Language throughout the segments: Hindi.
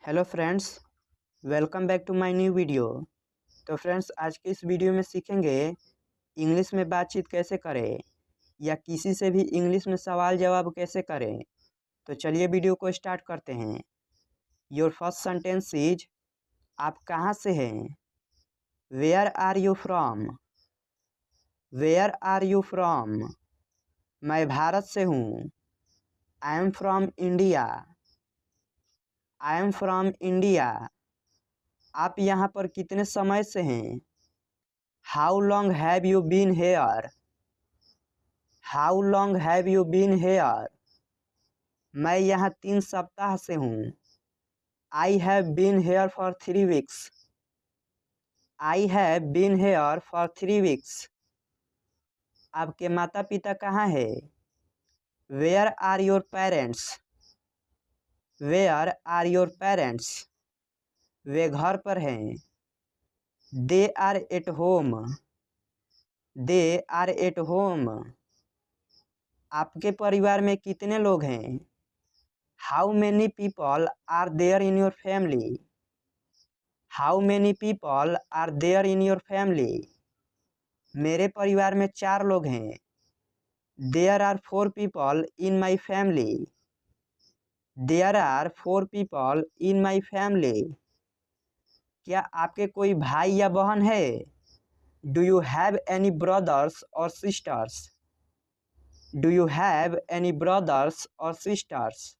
Hello friends, welcome back to my new video. तो फ्रेंड्स, आज के इस वीडियो में सीखेंगे इंग्लिश में बातचीत कैसे करें या किसी से भी इंग्लिश में सवाल जवाब कैसे करें। तो चलिए वीडियो को स्टार्ट करते हैं। योर फर्स्ट सेंटेंस इज, आप कहाँ से हैं? Where are you from? Where are you from? मैं भारत से हूँ। I am from India. I am from India. आप यहाँ पर कितने समय से हैं? How long have you been here? How long have you been here? मैं यहाँ 3 सप्ताह से हूँ। I have been here for 3 weeks. I have been here for 3 weeks. आपके माता पिता कहाँ है? Where are your parents? Where are your parents? वे घर पर हैं। They are at home. They are at home. आपके परिवार में कितने लोग हैं? How many people are there in your family? How many people are there in your family? मेरे परिवार में 4 लोग हैं। There are 4 people in my family. There are 4 people in my family. क्या आपके कोई भाई या बहन है? Do you have any brothers और sisters? Do you have any brothers और सिस्टर्स?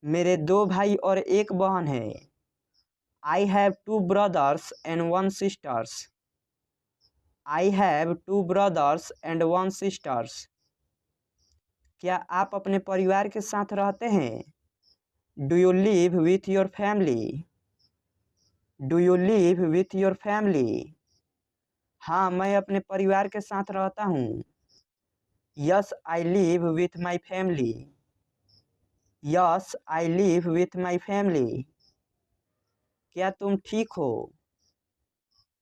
मेरे 2 भाई और 1 बहन है। I have 2 brothers and 1 sisters. I have 2 brothers and 1 sisters. क्या आप अपने परिवार के साथ रहते हैं? Do you live with your family? Do you live with your family? हाँ, मैं अपने परिवार के साथ रहता हूँ। Yes, I live with my family. Yes, I live with my family. क्या तुम ठीक हो?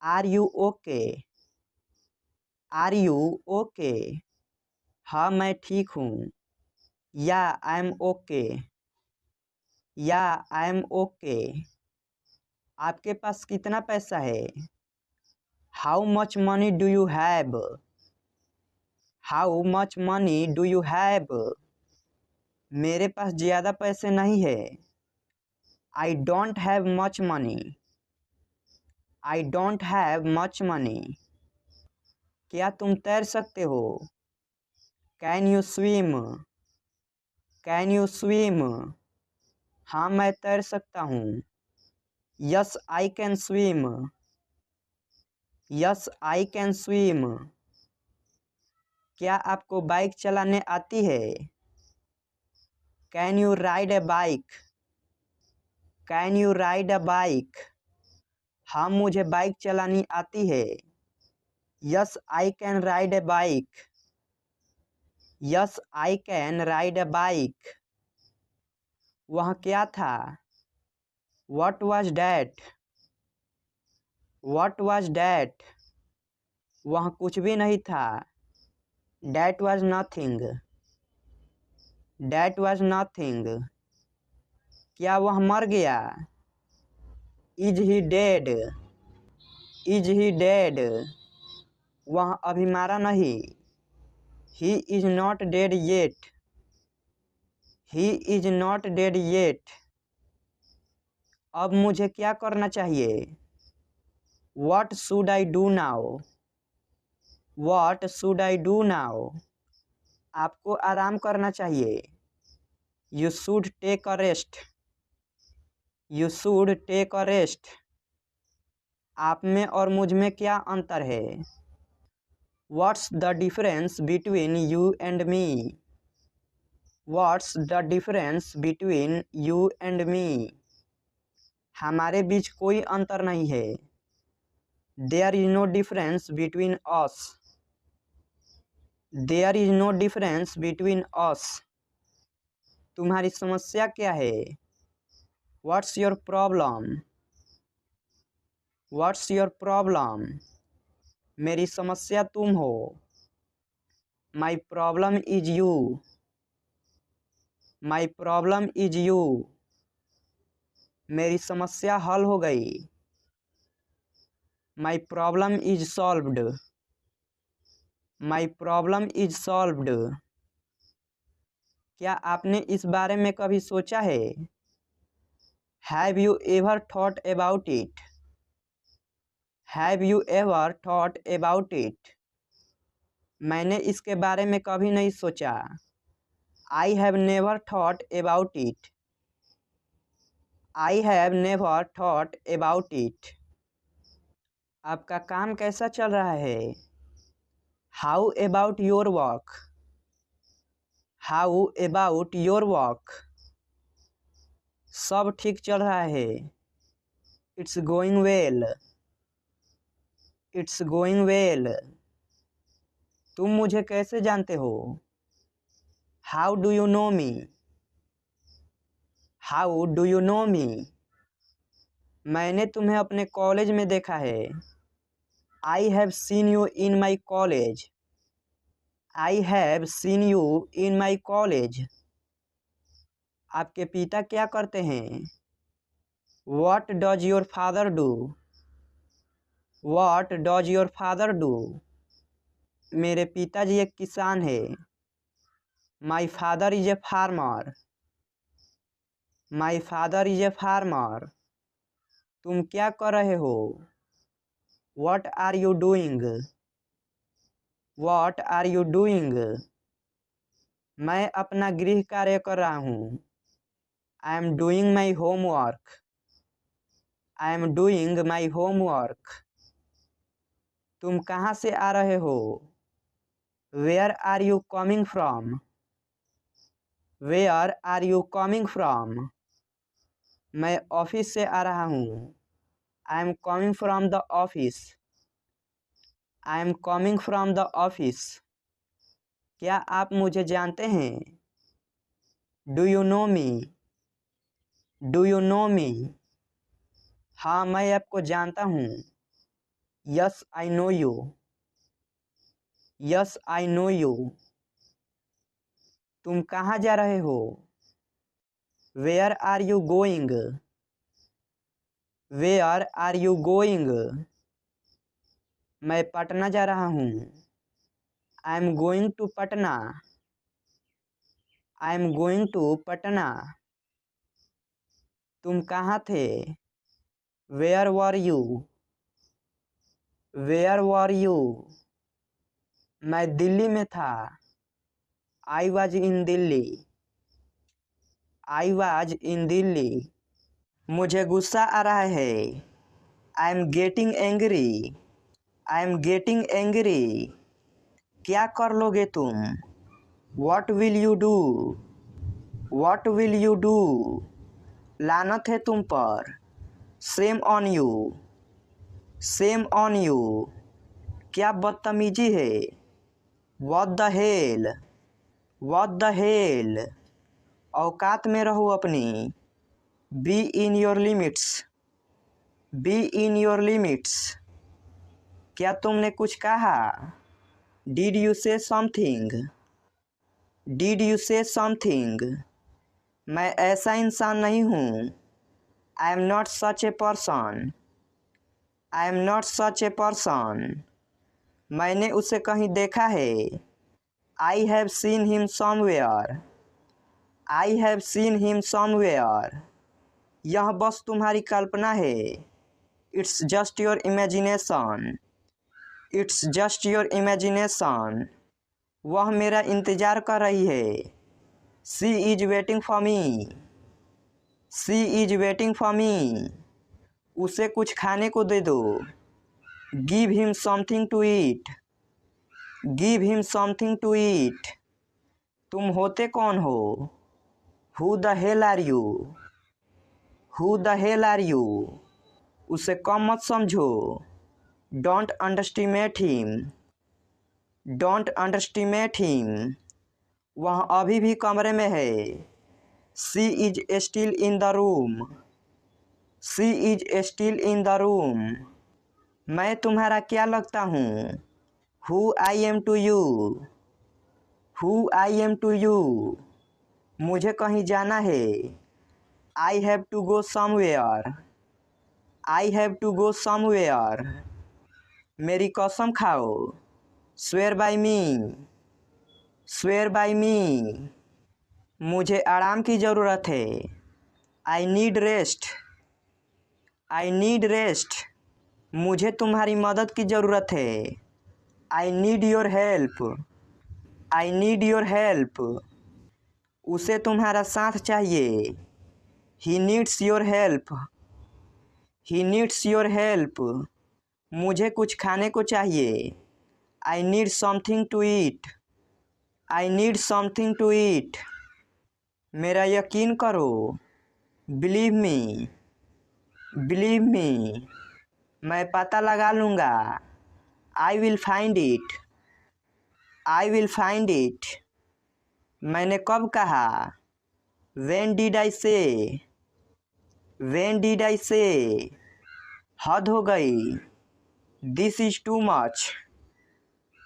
Are you okay? Are you okay? हाँ, मैं ठीक हूँ। या आई एम ओके। या आई एम ओके। आपके पास कितना पैसा है? How much money do you have? How much money do you have? मेरे पास ज़्यादा पैसे नहीं है। I don't have much money. I don't have much money. क्या तुम तैर सकते हो? Can you swim? Can you swim? हाँ, मैं तैर सकता हूँ। Yes I can swim. Yes I can swim. क्या आपको बाइक चलाने आती है? Can you ride A bike? Can you ride a bike? हाँ, मुझे बाइक चलानी आती है। Yes I can ride A bike. Yes I can ride A bike. वह क्या था? What was that? What was that? वह कुछ भी नहीं था। That was nothing. That was nothing. क्या वह मर गया? Is he dead? Is he dead? वह अभी मारा नहीं। ही is not dead yet. He is not dead yet. अब मुझे क्या करना चाहिए? What should I do now? What should I do now? आपको आराम करना चाहिए। You should take a rest. You should take a rest. आप में और मुझ में क्या अंतर है? What's the difference between you and me? What's the difference between you and me? हमारे बीच कोई अंतर नहीं है। There is no difference between us. There is no difference between us. तुम्हारी समस्या क्या है? What's your problem? What's your problem? मेरी समस्या तुम हो। My problem is you. My problem is you. मेरी समस्या हल हो गई। My problem is solved. My problem is solved. क्या आपने इस बारे में कभी सोचा है? Have you ever thought about it? Have you ever thought about it? मैंने इसके बारे में कभी नहीं सोचा। I have never thought about it. I have never thought about it. आपका काम कैसा चल रहा है? How about your work? How about your work? सब ठीक चल रहा है। It's going well. It's going well. तुम मुझे कैसे जानते हो? How do you know me? How do you know me? मैंने तुम्हें अपने कॉलेज में देखा है। I have seen you in my college. I have seen you in my college. आपके पिता क्या करते हैं? What does your father do? What does your father do? मेरे पिताजी एक किसान है। My father is a farmer. My father is a farmer. तुम क्या कर रहे हो? What are you doing? What are you doing? मैं अपना गृह कार्य कर रहा हूँ। I am doing my homework. I am doing my homework. तुम कहाँ से आ रहे हो? Where are you coming from? Where are you coming from? मैं ऑफिस से आ रहा हूँ। I am coming from the office. I am coming from the office. क्या आप मुझे जानते हैं? Do you know me? Do you know me? हाँ, मैं आपको जानता हूँ। Yes, I know you. Yes, I know you. तुम कहाँ जा रहे हो? Where are you going? Where are you going? मैं पटना जा रहा हूँ। I am going to Patna. I am going to Patna. तुम कहाँ थे? Where were you? Where were you? मैं दिल्ली में था। I was in Delhi. I was in Delhi. मुझे गुस्सा आ रहा है। I am getting angry. I am getting angry. क्या कर लोगे तुम? What will you do? What will you do? लानत है तुम पर। Shame on you. Shame on you. क्या बदतमीजी है? What the hell? What the hell? औकात में रहो अपनी। Be in your limits. Be in your limits. क्या तुमने कुछ कहा? Did you say something? Did you say something? मैं ऐसा इंसान नहीं हूँ। I am not such a person. I am not such a person. मैंने उसे कहीं देखा है। I have seen him somewhere. I have seen him somewhere. यह बस तुम्हारी कल्पना है। It's just your imagination. It's just your imagination. वह मेरा इंतज़ार कर रही है। She is waiting for me. She is waiting for me. उसे कुछ खाने को दे दो। Give him something to eat. Give him something to eat. तुम होते कौन हो? Who the hell are you? Who the hell are you? उसे कम मत समझो। Don't underestimate him. Don't underestimate him. वह अभी भी कमरे में है। She is still in the room. She is still in the room. मैं तुम्हारा क्या लगता हूँ? Who I am to you. Who I am to you. मुझे कहीं जाना है। I have to go somewhere. I have to go somewhere. मेरी कसम खाओ। Swear by me. Swear by me. मुझे आराम की ज़रूरत है। I need rest. I need rest. मुझे तुम्हारी मदद की ज़रूरत है। I need your help. I need your help. उसे तुम्हारा साथ चाहिए। He needs your help. He needs your help. मुझे कुछ खाने को चाहिए। I need something to eat. I need something to eat. मेरा यकीन करो। Believe me. Believe me. मैं पता लगा लूँगा। I will find it. I will find it. मैंने कब कहा। व्हेन डिड आई से। व्हेन डिड आई से। हद हो गई। This is too much.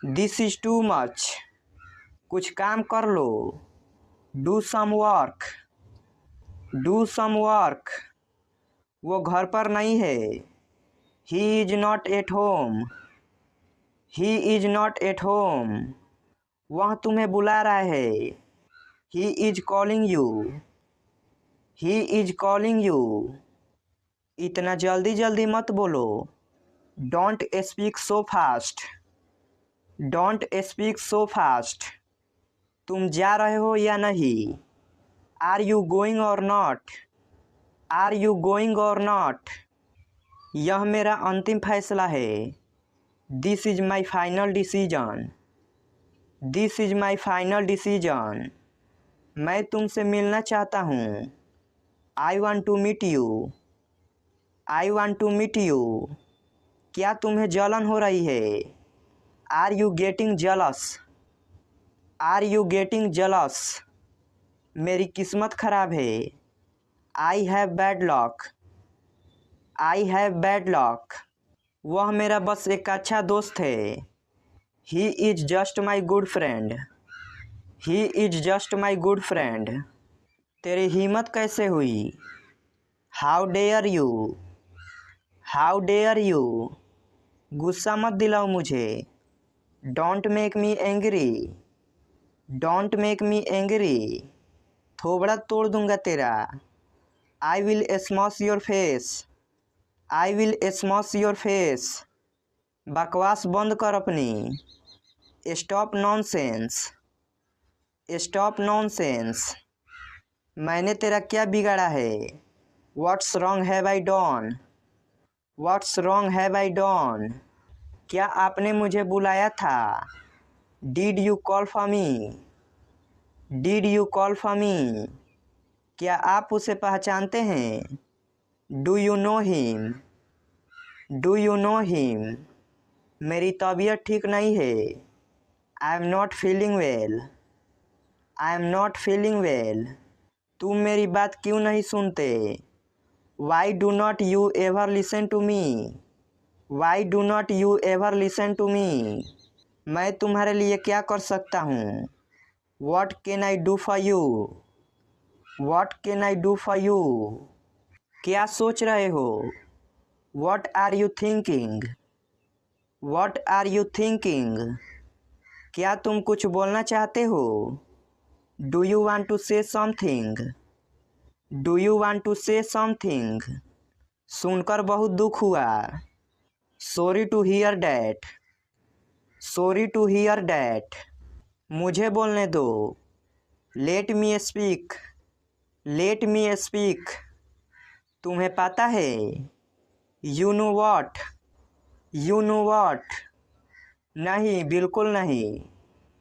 This is too much. कुछ काम कर लो। Do some work. Do some work. वो घर पर नहीं है। He is not at home. He is not at home. वह तुम्हें बुला रहा है। He is calling you. He is calling you. इतना जल्दी जल्दी मत बोलो। Don't speak so fast. Don't speak so fast. तुम जा रहे हो या नहीं। Are you going or not. Are you going or not. यह मेरा अंतिम फैसला है। This is my final decision. This is my final decision. मैं तुमसे मिलना चाहता हूँ। I want to meet you. I want to meet you. क्या तुम्हें जलन हो रही है। Are you getting jealous. Are you getting jealous. मेरी किस्मत खराब है। I have bad luck. I have bad luck. वह मेरा बस एक अच्छा दोस्त है। He is just my good friend. He is just my good friend. तेरी हिम्मत कैसे हुई। How dare you. How dare you. गुस्सा मत दिलाओ मुझे। Don't make me angry. Don't make me angry. थोबड़ा तोड़ दूंगा तेरा। I will smash your face. I will smash your face. बकवास बंद कर अपनी। Stop nonsense. Stop nonsense. मैंने तेरा क्या बिगाड़ा है। What's wrong have I done. What's wrong have I done. क्या आपने मुझे बुलाया था। Did you call for me. Did you call for me. क्या आप उसे पहचानते हैं। Do you know him. Do you know him. मेरी तबीयत ठीक नहीं है। I am not feeling well. I am not feeling well. तुम मेरी बात क्यों नहीं सुनते। Why do not you ever listen to me. Why do not you ever listen to me. मैं तुम्हारे लिए क्या कर सकता हूँ। What can I do for you. What can I do for you. क्या सोच रहे हो। What are you thinking. What are you thinking. क्या तुम कुछ बोलना चाहते हो। Do you want to say something. Do you want to say something. सुनकर बहुत दुख हुआ। Sorry to hear that. Sorry to hear that. मुझे बोलने दो। Let me speak. Let me speak. तुम्हें पता है। You know what. You know what. नहीं, बिल्कुल नहीं।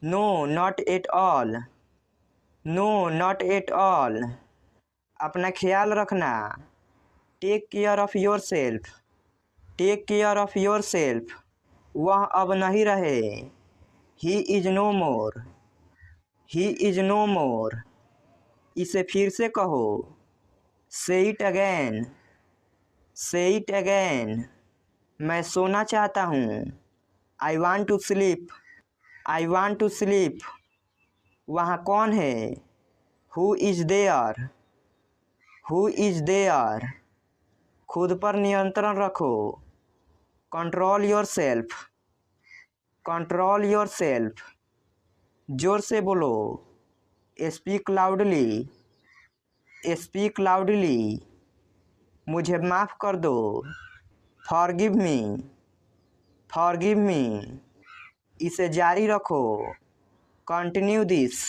No not at all. No not at all. अपना ख्याल रखना। Take care of yourself. Take care of yourself. वह अब नहीं रहे। He is no more. He is no more. इसे फिर से कहो। Say it again. Say it again. मैं सोना चाहता हूँ। I want to sleep. I want to sleep. वहाँ कौन है। Who is there. Who is there, खुद पर नियंत्रण रखो। Control your self, control your self, जोर से बोलो। स्पीक लाउडली, स्पीक लाउडली, मुझे माफ़ कर दो। फॉरगिव मी, फॉरगिव मी, इसे जारी रखो। कंटिन्यू दिस,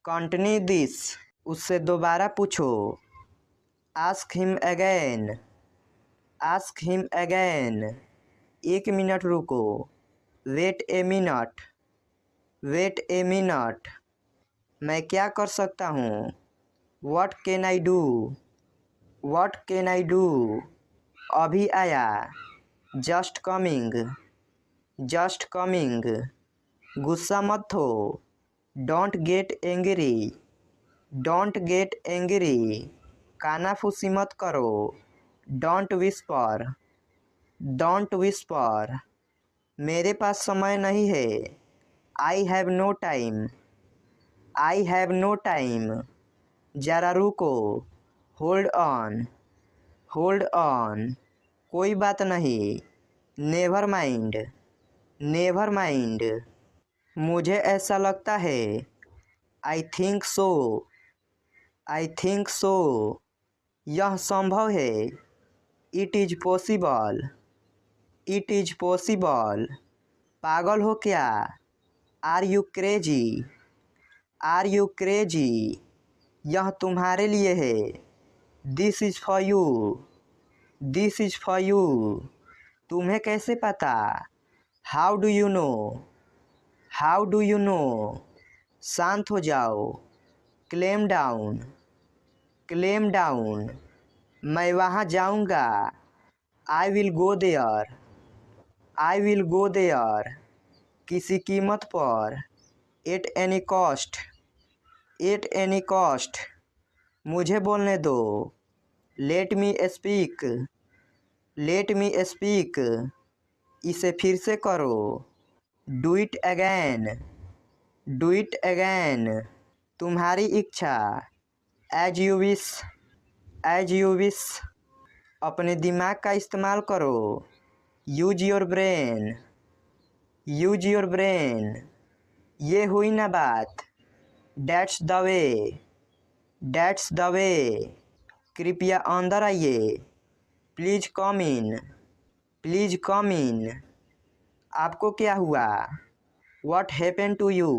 कंटिन्यू दिस, उससे दोबारा पूछो। Ask him again, ask him again, 1 minute रुको। Wait a minute, wait a minute, मैं क्या कर सकता हूँ। What can I do, what can I do, अभी आया। जस्ट कमिंग, जस्ट कमिंग, गुस्सा मत हो। Don't get angry, don't get angry, कानाफूसी मत करो। डोंट विस्पर, डोंट विस्पर, मेरे पास समय नहीं है। I have no time, I have no time, जरा रुको। होल्ड ऑन, होल्ड ऑन, कोई बात नहीं। नेवर माइंड, नेवर माइंड, मुझे ऐसा लगता है। I think so, I think so, यह संभव है। It is possible, it is possible, पागल हो क्या। Are you crazy, are you crazy, यह तुम्हारे लिए है। This is for you, this is for you, तुम्हें कैसे पता। How do you know, how do you know, शांत हो जाओ। क्लेम डाउन, क्लेम डाउन, मैं वहाँ जाऊँगा। I will go there, I will go there, किसी कीमत पर। At any cost, at any cost, मुझे बोलने दो। Let me speak, let me speak, इसे फिर से करो। Do it again, do it again, तुम्हारी इच्छा। As you wish, as you wish, अपने दिमाग का इस्तेमाल करो। Use your brain, use your brain, ये हुई ना बात। That's the way, that's the way, कृपया अंदर आइए। Please come in, please come इन, आपको क्या हुआ। What happen to you,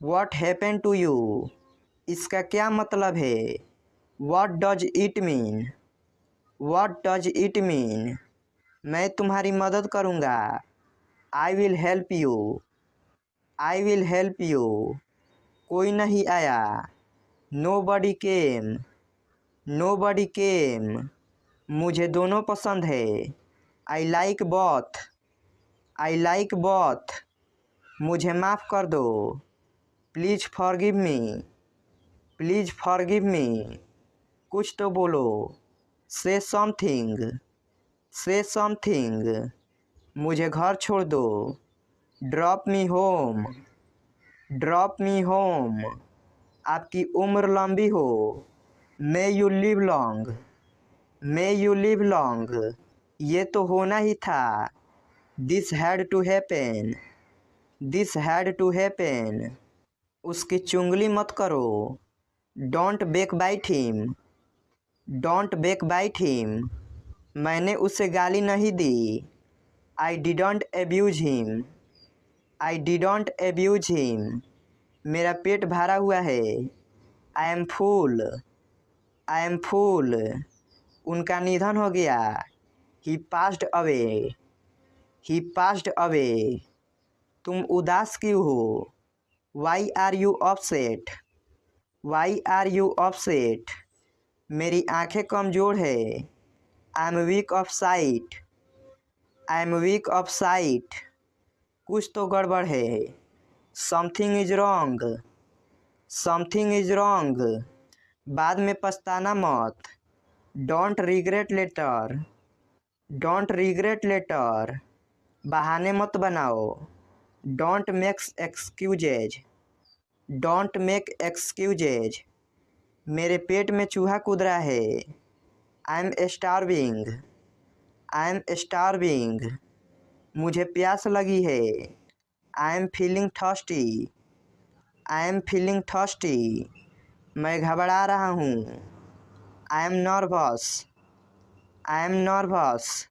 what happen to you, इसका क्या मतलब है। What does it mean, what does it mean, मैं तुम्हारी मदद करूँगा। I will help you, I will help you, कोई नहीं आया। नो बडी केम, नो बडी केम, मुझे दोनों पसंद है। I like both, I like both, मुझे माफ़ कर दो। Please forgive me, please forgive me, कुछ तो बोलो। से समथिंग, से समथिंग, मुझे घर छोड़ दो। Drop me home, drop me home, आपकी उम्र लंबी हो। May you live long, may you live long, ये तो होना ही था। This had to happen, this had to happen, उसकी चुंगली मत करो। Don't backbite him, don't backbite him, मैंने उसे गाली नहीं दी। I didn't abuse him, I didn't abuse him, मेरा पेट भरा हुआ है। I M fool, I am फूल, उनका निधन हो गया। He passed away, he passed away, तुम उदास क्यों हो। Why are you upset, why are you upset, मेरी आंखें कमज़ोर है। I am weak of sight, I am weak of sight, कुछ तो गड़बड़ है। Something is wrong, something is wrong, बाद में पछताना मत। Don't regret later, don't regret later, बहाने मत बनाओ। Don't make excuses, don't make excuses, मेरे पेट में चूहा कूद रहा है। I M starving. I am starving. मुझे प्यास लगी है। I am feeling thirsty. I am feeling thirsty. मैं घबरा रहा हूँ। I M nervous. I am nervous.